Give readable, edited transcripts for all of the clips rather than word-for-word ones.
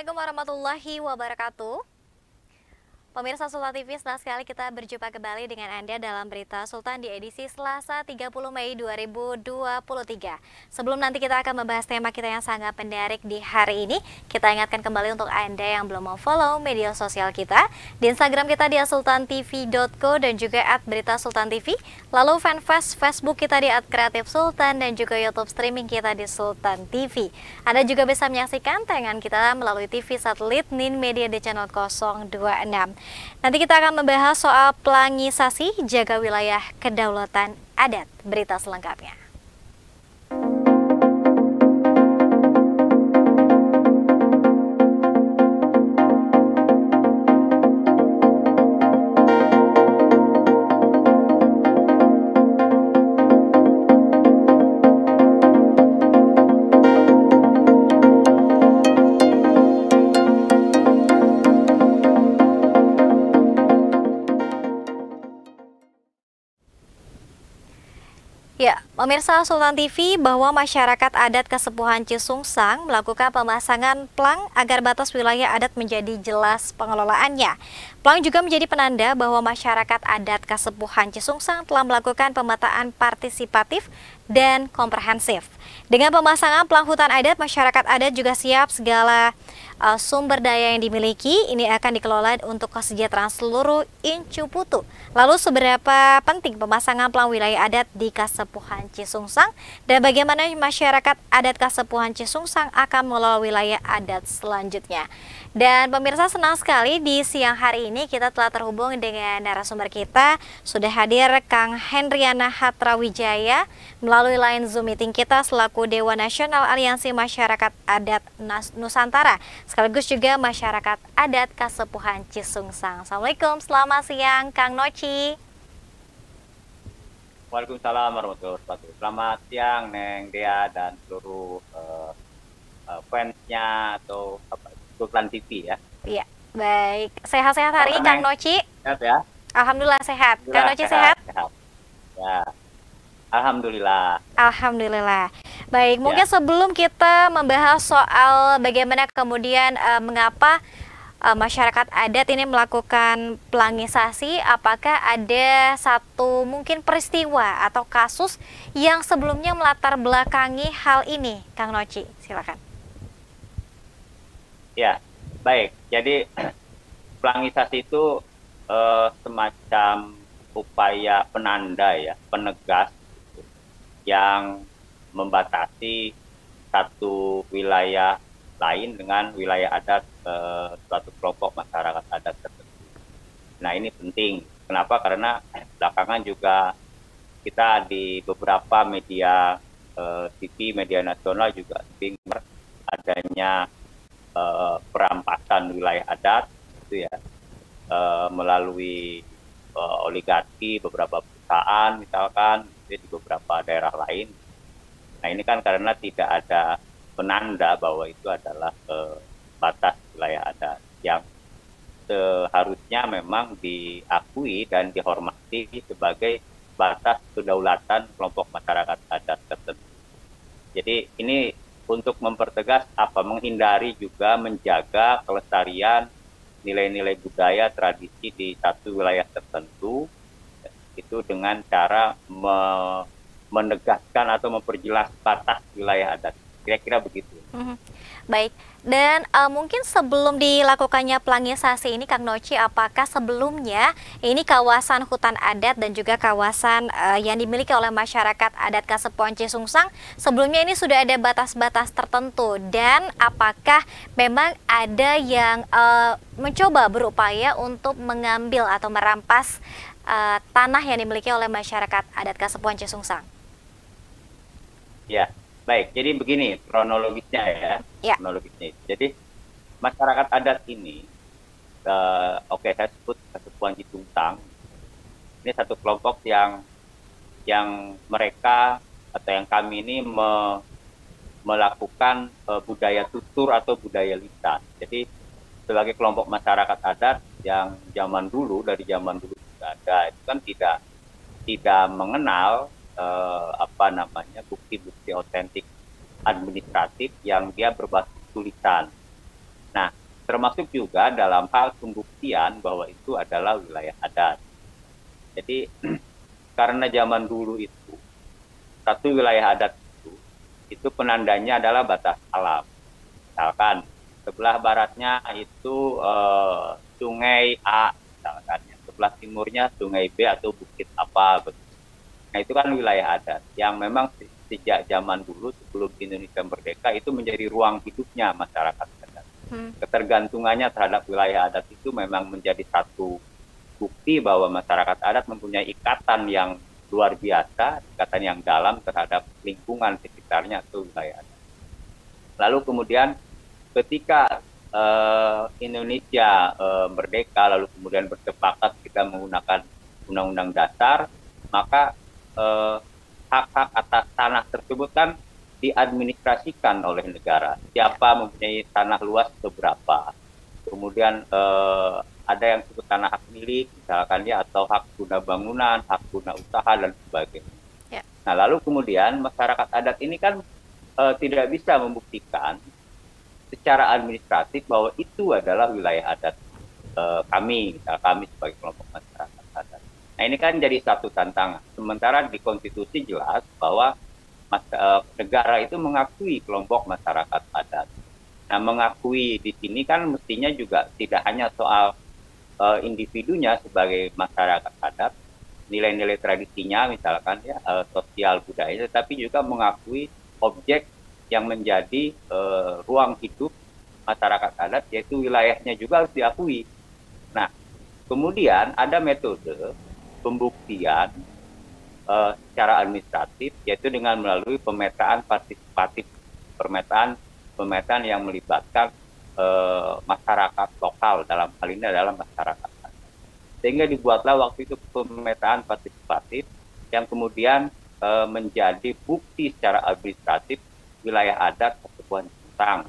Assalamualaikum warahmatullahi wabarakatuh. Pemirsa Sultan TV, senang sekali kita berjumpa kembali dengan Anda dalam Berita Sultan di edisi Selasa 30 Mei 2023. Sebelum nanti kita akan membahas tema kita yang sangat menarik di hari ini, kita ingatkan kembali untuk Anda yang belum mau follow media sosial kita. Di Instagram kita di sultantv.co dan juga @beritasultantv. Lalu fanpage Facebook kita di @kreatifsultan dan juga YouTube streaming kita di Sultan TV. Anda juga bisa menyaksikan tayangan kita melalui TV satelit Nin Media di channel 026. Nanti kita akan membahas soal pelangisasi jaga wilayah kedaulatan adat. Berita selengkapnya. Ya, pemirsa Sultan TV, bahwa masyarakat adat Kasepuhan Cisungsang melakukan pemasangan plang agar batas wilayah adat menjadi jelas pengelolaannya. Plang juga menjadi penanda bahwa masyarakat adat Kasepuhan Cisungsang telah melakukan pemetaan partisipatif dan komprehensif. Dengan pemasangan plang hutan adat, masyarakat adat juga siap segala sumber daya yang dimiliki ini akan dikelola untuk kesejahteraan seluruh Incu Putu. Lalu seberapa penting pemasangan plang wilayah adat di Kasepuhan Cisungsang dan bagaimana masyarakat adat Kasepuhan Cisungsang akan mengelola wilayah adat selanjutnya. Dan pemirsa, senang sekali di siang hari ini kita telah terhubung dengan narasumber kita. Sudah hadir Kang Hendriana Hatrawijaya melalui line Zoom meeting kita selaku Dewan Nasional Aliansi Masyarakat Adat Nusantara, sekaligus juga masyarakat adat Kasepuhan Cisungsang. Assalamualaikum, selamat siang Kang Noci. Waalaikumsalam warahmatullahi wabarakatuh. Selamat siang Neng Dea dan seluruh fansnya atau Sultan TV ya. Iya, baik. Sehat-sehat hari ini Kang Noci? Sehat ya? Alhamdulillah sehat. Kang Noci sehat? Sehat. Ya. Alhamdulillah. Alhamdulillah. Baik, mungkin sebelum kita membahas soal bagaimana kemudian mengapa masyarakat adat ini melakukan pelangisasi, apakah ada satu mungkin peristiwa atau kasus yang sebelumnya melatar belakangi hal ini, Kang Noci? Silakan. Ya, baik. Jadi pelangisasi itu semacam upaya penanda ya, penegas yang membatasi satu wilayah lain dengan wilayah adat suatu kelompok masyarakat adat tertentu. Nah, ini penting. Kenapa? Karena belakangan juga kita di beberapa media TV, media nasional juga dengar adanya perampasan wilayah adat itu ya, melalui oligarki beberapa perusahaan misalkan di beberapa daerah lain. Nah, ini kan karena tidak ada penanda bahwa itu adalah batas wilayah adat yang seharusnya memang diakui dan dihormati sebagai batas kedaulatan kelompok masyarakat adat tertentu. Jadi ini untuk mempertegas menghindari juga menjaga kelestarian nilai-nilai budaya tradisi di satu wilayah tertentu, itu dengan cara menegaskan atau memperjelas batas wilayah adat. Kira-kira begitu. Baik, dan mungkin sebelum dilakukannya pelangisasi ini Kang Noci, apakah sebelumnya ini kawasan hutan adat dan juga kawasan yang dimiliki oleh masyarakat adat Kasepuhan Cisungsang sebelumnya ini sudah ada batas-batas tertentu, dan apakah memang ada yang mencoba berupaya untuk mengambil atau merampas tanah yang dimiliki oleh masyarakat adat Kasepuhan Cisungsang? Ya, baik. Jadi begini kronologisnya ya. Kronologisnya. Jadi masyarakat adat ini, saya sebut Kasepuhan Cisungsang. Ini satu kelompok yang mereka atau yang kami ini melakukan budaya tutur atau budaya lisan. Jadi sebagai kelompok masyarakat adat yang dari zaman dulu sudah ada, itu kan tidak mengenal bukti-bukti otentik administratif yang dia berbasis tulisan. Nah, termasuk juga dalam hal pembuktian bahwa itu adalah wilayah adat. Jadi karena zaman dulu itu satu wilayah adat itu penandanya adalah batas alam. Misalkan sebelah baratnya itu sungai A, misalkan ya. Sebelah timurnya sungai B atau bukit apa. Begitu. Nah itu kan wilayah adat yang memang sejak zaman dulu sebelum Indonesia merdeka itu menjadi ruang hidupnya masyarakat adat. Ketergantungannya terhadap wilayah adat itu memang menjadi satu bukti bahwa masyarakat adat mempunyai ikatan yang luar biasa, ikatan yang dalam terhadap lingkungan sekitarnya atau wilayah adat. Lalu kemudian ketika Indonesia merdeka, lalu kemudian bersepakat kita menggunakan Undang-Undang Dasar, maka hak-hak atas tanah tersebut kan diadministrasikan oleh negara. Siapa mempunyai tanah luas seberapa. Kemudian ada yang disebut tanah hak milik, misalkan ya, atau hak guna bangunan, hak guna usaha, dan sebagainya. Ya. Nah, lalu kemudian masyarakat adat ini kan tidak bisa membuktikan secara administratif bahwa itu adalah wilayah adat kami, misal kami sebagai kelompok masyarakat adat. Nah ini kan jadi satu tantangan. Sementara di konstitusi jelas bahwa negara itu mengakui kelompok masyarakat adat. Nah mengakui di sini kan mestinya juga tidak hanya soal individunya sebagai masyarakat adat, nilai-nilai tradisinya misalkan ya, sosial budaya, tetapi juga mengakui objek yang menjadi ruang hidup masyarakat adat, yaitu wilayahnya juga harus diakui. Nah, kemudian ada metode pembuktian secara administratif, yaitu dengan melalui pemetaan partisipatif, pemetaan yang melibatkan masyarakat lokal, dalam hal ini adalah masyarakat adat. Sehingga dibuatlah waktu itu pemetaan partisipatif yang kemudian menjadi bukti secara administratif wilayah adat Kesepuhan Ciungsang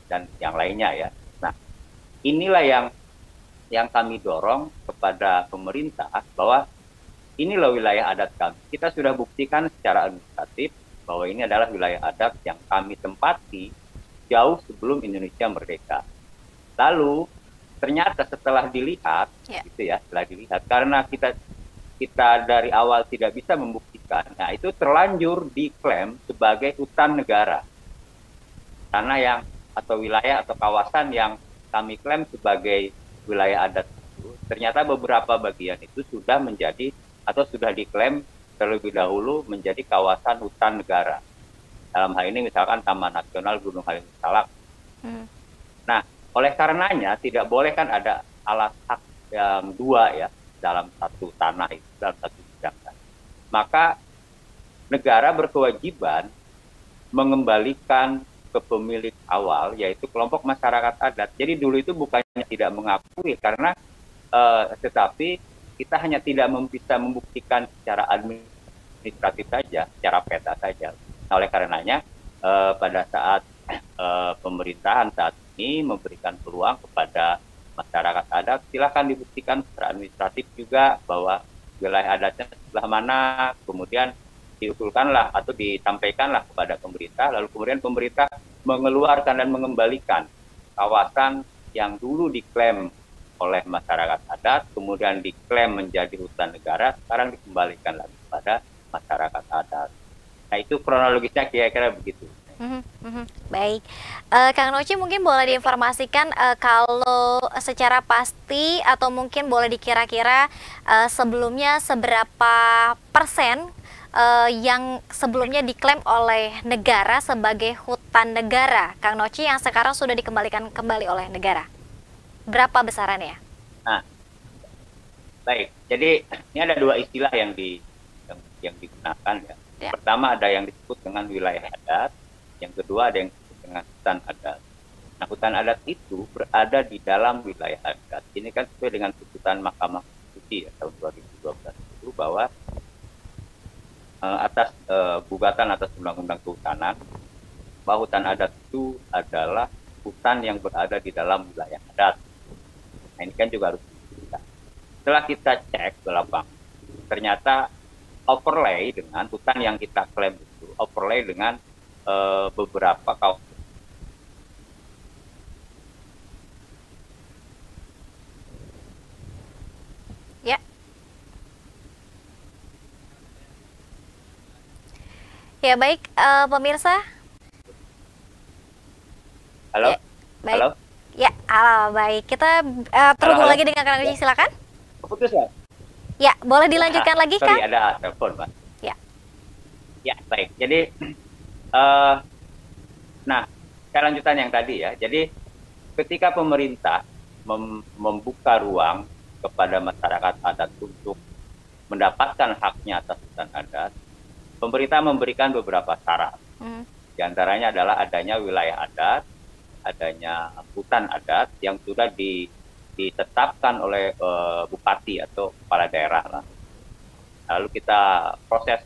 dan yang lainnya ya. Nah, inilah yang kami dorong kepada pemerintah bahwa inilah wilayah adat kami. Kita sudah buktikan secara administratif bahwa ini adalah wilayah adat yang kami tempati jauh sebelum Indonesia merdeka. Lalu ternyata setelah dilihat, gitu ya, setelah dilihat karena kita dari awal tidak bisa membuktikan, nah itu terlanjur diklaim sebagai hutan negara. Tanah yang atau wilayah atau kawasan yang kami klaim sebagai wilayah adat itu, ternyata beberapa bagian itu sudah menjadi atau sudah diklaim terlebih dahulu menjadi kawasan hutan negara. Dalam hal ini misalkan Taman Nasional Gunung Halimun Salak. Nah, oleh karenanya tidak boleh kan ada alas hak yang dua ya dalam satu tanah itu, dalam satu bidang. Maka negara berkewajiban mengembalikan ke pemilik awal, yaitu kelompok masyarakat adat. Jadi dulu itu bukannya tidak mengakui, karena tetapi kita hanya tidak bisa membuktikan secara administratif saja, secara peta saja. Nah, oleh karenanya pada saat pemerintahan saat ini memberikan peluang kepada masyarakat adat, silakan dibuktikan secara administratif juga bahwa wilayah adatnya sebelah mana, kemudian diusulkanlah atau disampaikanlah kepada pemerintah, lalu kemudian pemerintah mengeluarkan dan mengembalikan kawasan yang dulu diklaim oleh masyarakat adat, kemudian diklaim menjadi hutan negara, sekarang dikembalikan lagi kepada masyarakat adat. Nah itu kronologisnya kira-kira begitu. Baik, Kang Noci mungkin boleh diinformasikan kalau secara pasti atau mungkin boleh dikira-kira sebelumnya seberapa persen yang sebelumnya diklaim oleh negara sebagai hutan negara, Kang Noci, yang sekarang sudah dikembalikan kembali oleh negara? Berapa besarannya? Nah, baik. Jadi ini ada dua istilah yang digunakan ya. Pertama ada yang disebut dengan wilayah adat, yang kedua ada yang disebut dengan hutan adat. Nah, hutan adat itu berada di dalam wilayah adat. Ini kan sesuai dengan putusan Mahkamah Konstitusi ya, tahun 2012 itu bahwa atas gugatan atas Undang-Undang Kehutanan, bahwa hutan adat itu adalah hutan yang berada di dalam wilayah adat. Nah, ini kan juga harus dibuktikan. Setelah kita cek ke lapangan, ternyata overlay dengan hutan yang kita klaim itu, overlay dengan beberapa kawasan Ya baik, pemirsa. Halo, Ya, baik. halo, Ya, baik. Kita halo, terhubung halo. lagi dengan Kang Ya, Noci, silakan. putus ya? Ya, boleh Ya, dilanjutkan lagi, sorry Kang? ada telepon, Pak. Ya. Ya, baik. Jadi, eh, nah, saya lanjutan yang tadi ya. Jadi, ketika pemerintah membuka ruang kepada masyarakat adat untuk mendapatkan haknya atas hutan adat, pemerintah memberikan beberapa syarat. Hmm. Di antaranya adalah adanya wilayah adat, adanya hutan adat yang sudah ditetapkan oleh bupati atau kepala daerah lah. Lalu kita proses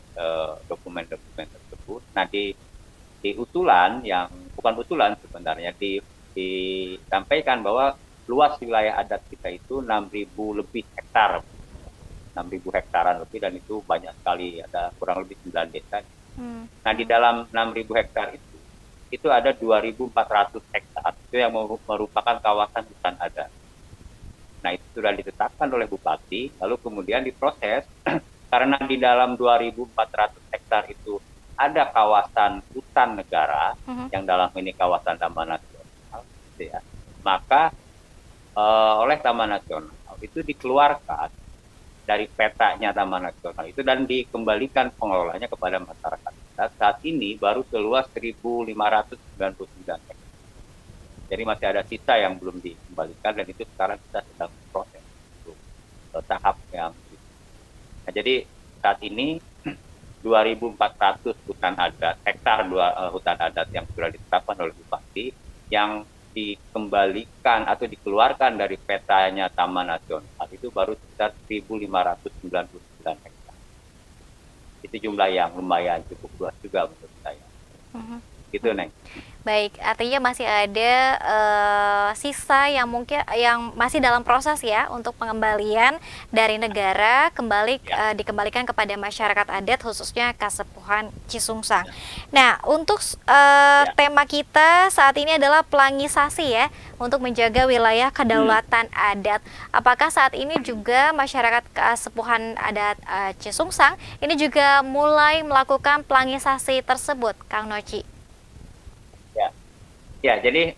dokumen-dokumen tersebut. Nah, di usulan yang bukan usulan sebenarnya disampaikan bahwa luas wilayah adat kita itu 6.000 lebih hektar, 6.000 hektaran lebih, dan itu banyak sekali, ada kurang lebih 9 desa. Nah, di dalam 6.000 hektar itu ada 2.400 hektar itu yang merupakan kawasan hutan adat. Nah, itu sudah ditetapkan oleh bupati, lalu kemudian diproses karena di dalam 2.400 hektar itu ada kawasan hutan negara, yang dalam ini kawasan Taman Nasional, gitu ya. Maka oleh Taman Nasional itu dikeluarkan dari petanya Taman Nasional itu dan dikembalikan pengelolanya kepada masyarakat. Saat ini baru seluas 1.599 hektar. Jadi masih ada sisa yang belum dikembalikan, dan itu sekarang kita sedang proses untuk tahap yang. Nah, jadi saat ini 2.400 hutan adat, hektar hutan adat yang sudah ditetapkan oleh bupati, yang dikembalikan atau dikeluarkan dari petanya Taman Nasional itu baru sekitar 1.599 hektar. Itu jumlah yang lumayan cukup luas juga menurut saya. Gitu, Neng. Baik, artinya masih ada sisa yang mungkin yang masih dalam proses ya untuk pengembalian dari negara kembali dikembalikan kepada masyarakat adat, khususnya Kasepuhan Cisungsang. Nah, untuk tema kita saat ini adalah pelangisasi ya, untuk menjaga wilayah kedaulatan adat. Apakah saat ini juga masyarakat Kasepuhan adat Cisungsang ini juga mulai melakukan pelangisasi tersebut, Kang Noci? Ya, jadi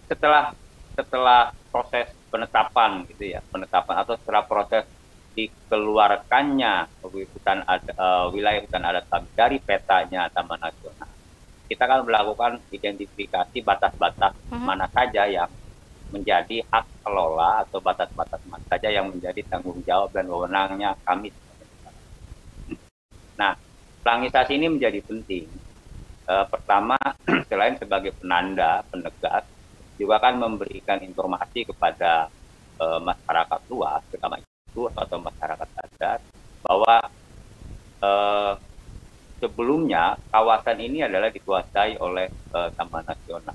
setelah proses penetapan gitu ya, penetapan atau setelah proses dikeluarkannya wilayah hutan adat kami dari petanya Taman Nasional, kita kan melakukan identifikasi batas-batas mana saja yang menjadi hak kelola atau batas-batas mana saja yang menjadi tanggung jawab dan wewenangnya kami. Nah, pelangisasi ini menjadi penting. Pertama, selain sebagai penanda, penegas, juga kan memberikan informasi kepada masyarakat luas, terutama itu atau masyarakat adat, bahwa sebelumnya kawasan ini adalah dikuasai oleh Taman Nasional.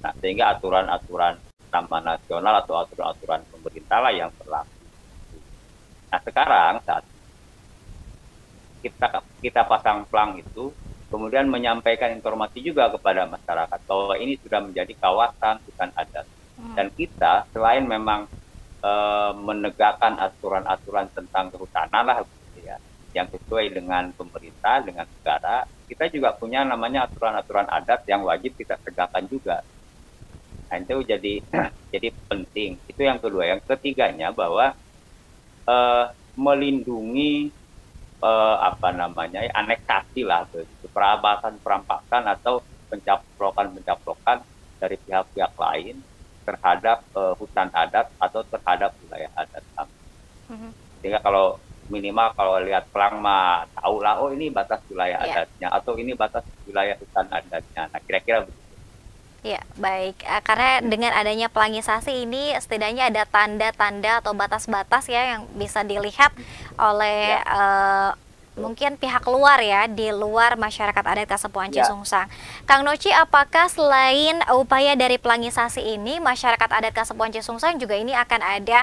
Nah, sehingga aturan-aturan Taman Nasional atau aturan-aturan pemerintah lah yang berlaku. Nah, sekarang saat kita pasang plang itu, kemudian menyampaikan informasi juga kepada masyarakat bahwa ini sudah menjadi kawasan hutan adat. Dan kita selain memang menegakkan aturan-aturan tentang kehutanan lah, gitu ya, yang sesuai dengan pemerintah, dengan negara, kita juga punya namanya aturan-aturan adat yang wajib kita tegakkan juga. Nah, itu jadi penting. Itu yang kedua. Yang ketiganya bahwa melindungi aneksasi lah, perampasan atau pencaplokan dari pihak-pihak lain terhadap hutan adat atau terhadap wilayah adat kami. Sehingga kalau minimal kalau lihat plang mah tahu lah, oh ini batas wilayah adatnya atau ini batas wilayah hutan adatnya. Nah, kira-kira begitu. Ya, baik. Karena dengan adanya pelangisasi ini setidaknya ada tanda-tanda atau batas-batas ya yang bisa dilihat oleh mungkin pihak luar ya, di luar masyarakat adat Kasepuhan Cisungsang. Kang Noci, apakah selain upaya dari pelangisasi ini, masyarakat adat Kasepuhan Cisungsang juga ini akan ada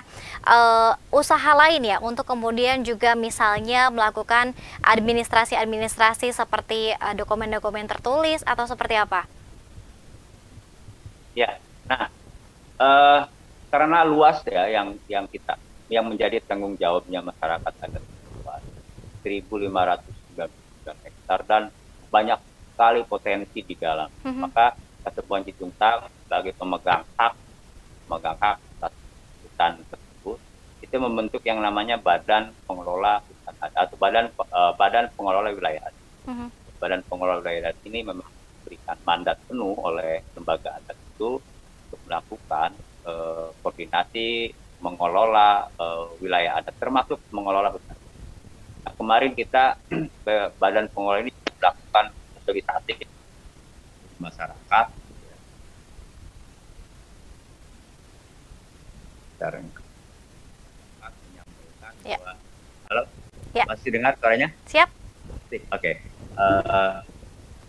usaha lain ya untuk kemudian juga misalnya melakukan administrasi seperti dokumen-dokumen tertulis atau seperti apa? Ya, nah karena luas ya yang menjadi tanggung jawabnya masyarakat adat luas, 1.599 besar dan banyak sekali potensi di dalam. Maka Kesepuan Cicungsang sebagai pemegang hak atas hutan tersebut itu membentuk yang namanya Badan Pengelola Hutan Adat atau Badan Pengelola Wilayah Adat. Badan Pengelola Wilayah Adat ini memang diberikan mandat penuh oleh lembaga adat itu untuk melakukan koordinasi mengelola wilayah adat, termasuk mengelola hutan. Nah, kemarin kita Badan Pengelola ini melakukan sosialisasi masyarakat. Menyampaikan bahwa, halo, masih dengar suaranya? Siap. Oke.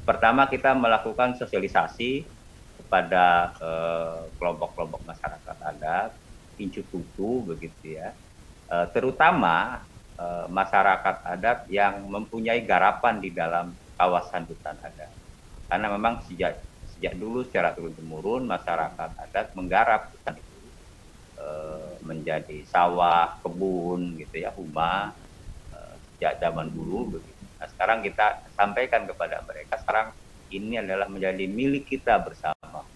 Pertama kita melakukan sosialisasi kepada kelompok-kelompok masyarakat adat, incu tutu begitu ya, terutama masyarakat adat yang mempunyai garapan di dalam kawasan hutan adat, karena memang sejak dulu secara turun-temurun masyarakat adat menggarap hutan itu menjadi sawah, kebun gitu ya, rumah sejak zaman dulu begitu. Nah, sekarang kita sampaikan kepada mereka sekarang ini adalah menjadi milik kita bersama,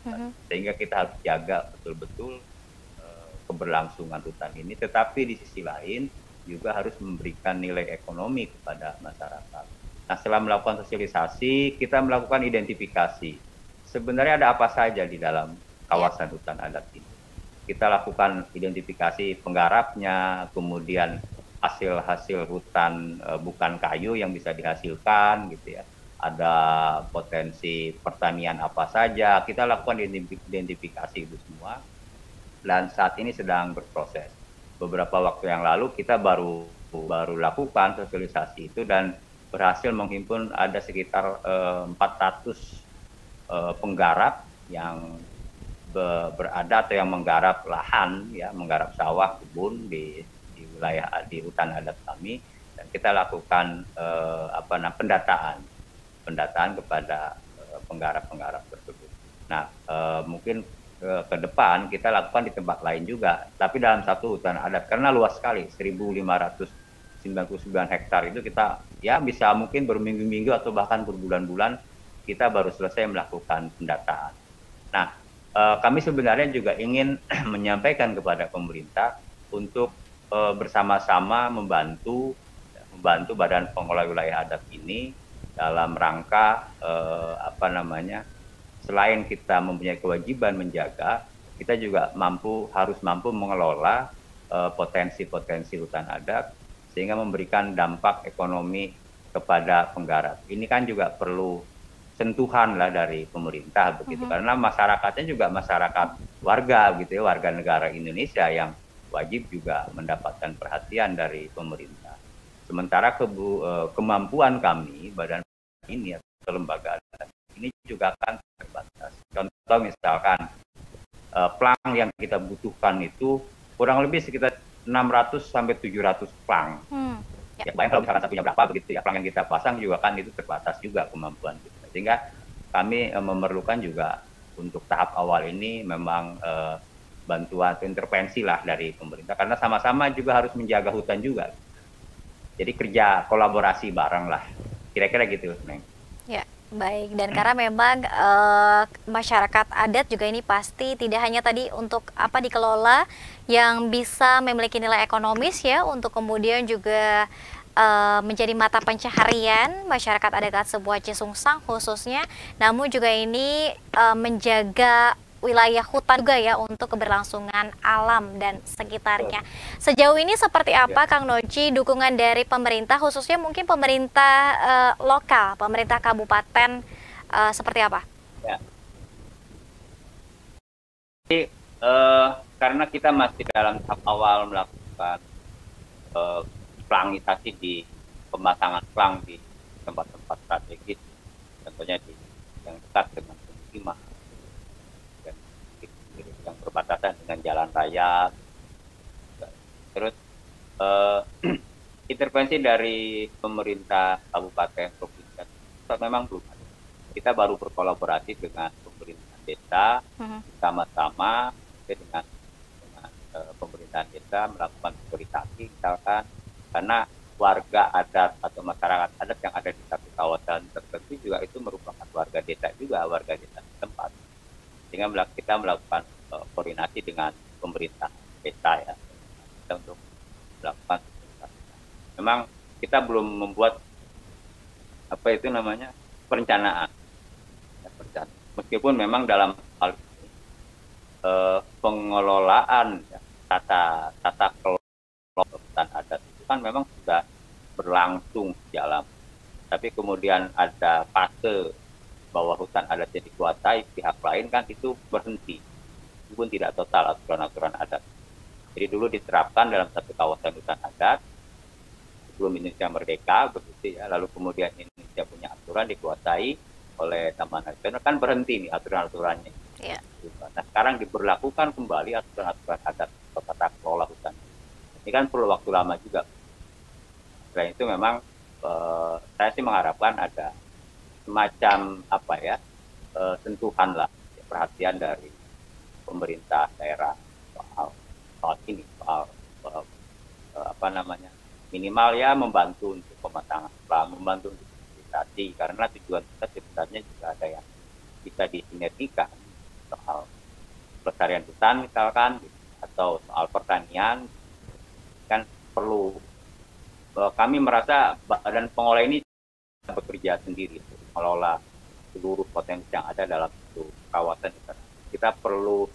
sehingga kita harus jaga betul-betul keberlangsungan hutan ini, tetapi di sisi lain juga harus memberikan nilai ekonomi kepada masyarakat. Nah, setelah melakukan sosialisasi, kita melakukan identifikasi. Sebenarnya ada apa saja di dalam kawasan hutan adat ini. Kita lakukan identifikasi penggarapnya, kemudian hasil-hasil hutan bukan kayu yang bisa dihasilkan gitu ya. Ada potensi pertanian apa saja, kita lakukan identifikasi itu semua. Dan saat ini sedang berproses. Beberapa waktu yang lalu kita baru lakukan sosialisasi itu dan berhasil menghimpun ada sekitar 400 penggarap yang berada atau yang menggarap lahan ya, menggarap sawah, kebun di wilayah di hutan adat kami, dan kita lakukan pendataan kepada penggarap tersebut. Nah, mungkin ke depan kita lakukan di tempat lain juga, tapi dalam satu hutan adat karena luas sekali 1.599 hektar itu kita ya bisa mungkin berminggu-minggu atau bahkan berbulan-bulan kita baru selesai melakukan pendataan. Nah, kami sebenarnya juga ingin menyampaikan kepada pemerintah untuk bersama-sama membantu Badan Pengelola Wilayah Adat ini dalam rangka selain kita mempunyai kewajiban menjaga, kita juga harus mampu mengelola potensi-potensi hutan adat sehingga memberikan dampak ekonomi kepada penggarap. Ini kan juga perlu sentuhan lah dari pemerintah begitu, karena masyarakatnya juga masyarakat warga gitu ya, warga negara Indonesia yang wajib juga mendapatkan perhatian dari pemerintah. Sementara kemampuan kami badan ini atau lembaga adat ini juga akan terbatas. Contoh misalkan plang yang kita butuhkan itu kurang lebih sekitar 600 sampai 700 plang. Ya, bayang kalau misalkan satunya berapa begitu ya, plang yang kita pasang juga kan itu terbatas juga kemampuan kita. Sehingga kami memerlukan juga untuk tahap awal ini memang bantuan atau intervensi lah dari pemerintah, karena sama-sama juga harus menjaga hutan juga. Jadi kerja kolaborasi bareng lah, kira-kira gitu, Neng. Ya. Baik, dan karena memang masyarakat adat juga ini pasti tidak hanya tadi untuk dikelola yang bisa memiliki nilai ekonomis ya, untuk kemudian juga menjadi mata pencaharian masyarakat adat sebuah Cicungsang khususnya, namun juga ini menjaga wilayah hutan juga ya untuk keberlangsungan alam dan sekitarnya. Sejauh ini seperti apa Kang Noji dukungan dari pemerintah, khususnya mungkin pemerintah lokal, pemerintah kabupaten seperti apa? Ya. Jadi, karena kita masih dalam tahap awal melakukan plangisasi di pemasangan plang di tempat-tempat strategis, contohnya di yang dekat dengan pemukiman, yang berbatasan dengan jalan raya. Terus intervensi dari pemerintah kabupaten provinsi memang belum ada. Kita baru berkolaborasi dengan pemerintah desa sama-sama dengan pemerintahan desa melakukan sosialisasi misalkan, karena warga adat atau masyarakat adat yang ada di satu kawasan tertentu juga itu merupakan warga desa juga, warga desa setempat. Sehingga kita melakukan koordinasi dengan pemerintah desa ya, kita untuk melakukan. Memang kita belum membuat apa itu namanya perencanaan. Ya, meskipun memang dalam hal ini pengelolaan ya, tata kelola hutan adat itu kan memang sudah berlangsung jalan. Tapi kemudian ada fase bahwa hutan adatnya dikuasai pihak lain kan itu berhenti, meskipun tidak total aturan-aturan adat. Jadi dulu diterapkan dalam satu kawasan hutan adat sebelum Indonesia merdeka begitu ya, lalu kemudian Indonesia punya aturan dikuasai oleh Taman Nasional, kan berhenti nih aturan-aturannya. Yeah. Nah sekarang diberlakukan kembali aturan-aturan adat atau tata kelola hutan. Ini kan perlu waktu lama juga. Selain itu memang saya sih mengharapkan ada semacam apa ya sentuhan lah, perhatian dari pemerintah daerah soal ini, soal apa namanya, minimal ya membantu untuk pemasangan plang, membantu untuk sosialisasi, karena tujuan kita sebenarnya juga ada yang bisa disinergikan soal pelestarian hutan misalkan, atau soal pertanian. Kan perlu, kami merasa badan pengelola ini bekerja sendiri untuk mengelola seluruh potensi yang ada dalam satu kawasan. Kita perlu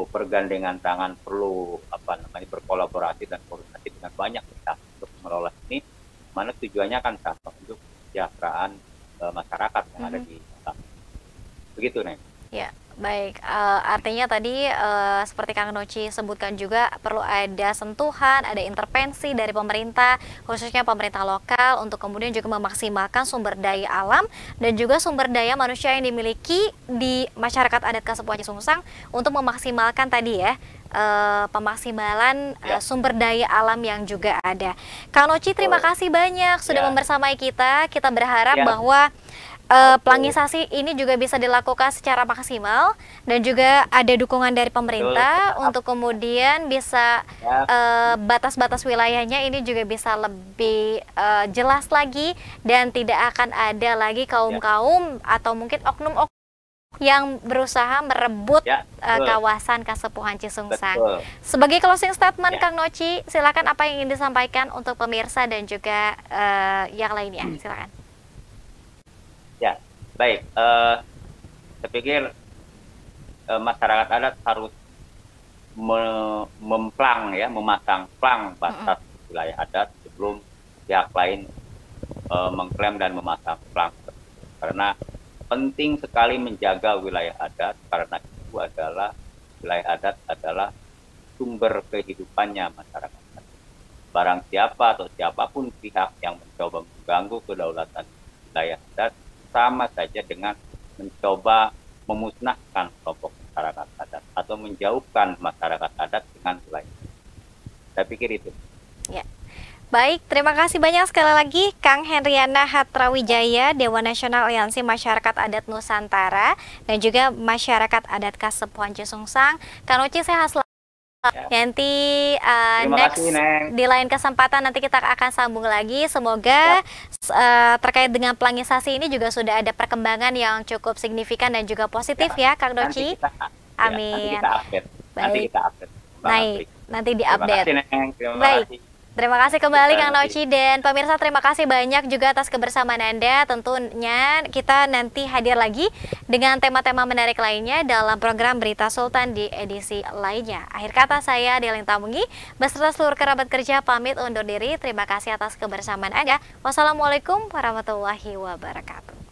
bergandengan tangan, perlu apa namanya berkolaborasi dan koordinasi dengan banyak pihak untuk mengelola ini, mana tujuannya kan sama, untuk kesejahteraan masyarakat yang ada di sana. Begitu, Neng. Ya, baik. Artinya tadi seperti Kang Noci sebutkan juga perlu ada sentuhan, ada intervensi dari pemerintah, khususnya pemerintah lokal, untuk kemudian juga memaksimalkan sumber daya alam dan juga sumber daya manusia yang dimiliki di masyarakat adat Kasepuhan Cisungsang untuk memaksimalkan tadi ya, pemaksimalan sumber daya alam yang juga ada. Kang Noci, terima kasih banyak sudah membersamai kita. Kita berharap bahwa pelangisasi ini juga bisa dilakukan secara maksimal dan juga ada dukungan dari pemerintah untuk kemudian bisa batas-batas wilayahnya ini juga bisa lebih jelas lagi, dan tidak akan ada lagi kaum-kaum atau mungkin oknum-oknum yang berusaha merebut kawasan Kasepuhan Cisungsang. Sebagai closing statement, Kang Noci, silakan apa yang ingin disampaikan untuk pemirsa dan juga yang lainnya, silakan. Ya, baik. Saya pikir masyarakat adat harus memasang plang batas wilayah adat sebelum pihak lain mengklaim dan memasang plang. Karena penting sekali menjaga wilayah adat, karena itu adalah wilayah adat adalah sumber kehidupannya masyarakat. Barang siapa atau siapapun pihak yang mencoba mengganggu kedaulatan wilayah adat sama saja dengan mencoba memusnahkan kelompok masyarakat adat atau menjauhkan masyarakat adat dengan wilayah. Saya pikir itu. Ya. Baik, terima kasih banyak sekali lagi Kang Hendriana Hatrawijaya, Dewan Nasional Aliansi Masyarakat Adat Nusantara dan juga Masyarakat Adat Kasepuhan Cisungsang. Kang Noci, sehat selalu. Nanti next di lain kesempatan nanti kita akan sambung lagi. Semoga terkait dengan pelangisasi ini juga sudah ada perkembangan yang cukup signifikan dan juga positif ya, Kang Noci. Amin. Nanti kita update. Baik, nanti diupdate. Baik. Terima kasih kembali Kang Noci, dan pemirsa terima kasih banyak juga atas kebersamaan Anda. Tentunya kita nanti hadir lagi dengan tema-tema menarik lainnya dalam program Berita Sultan di edisi lainnya. Akhir kata, saya Delin Tamungi beserta seluruh kerabat kerja pamit undur diri. Terima kasih atas kebersamaan Anda. Wassalamualaikum warahmatullahi wabarakatuh.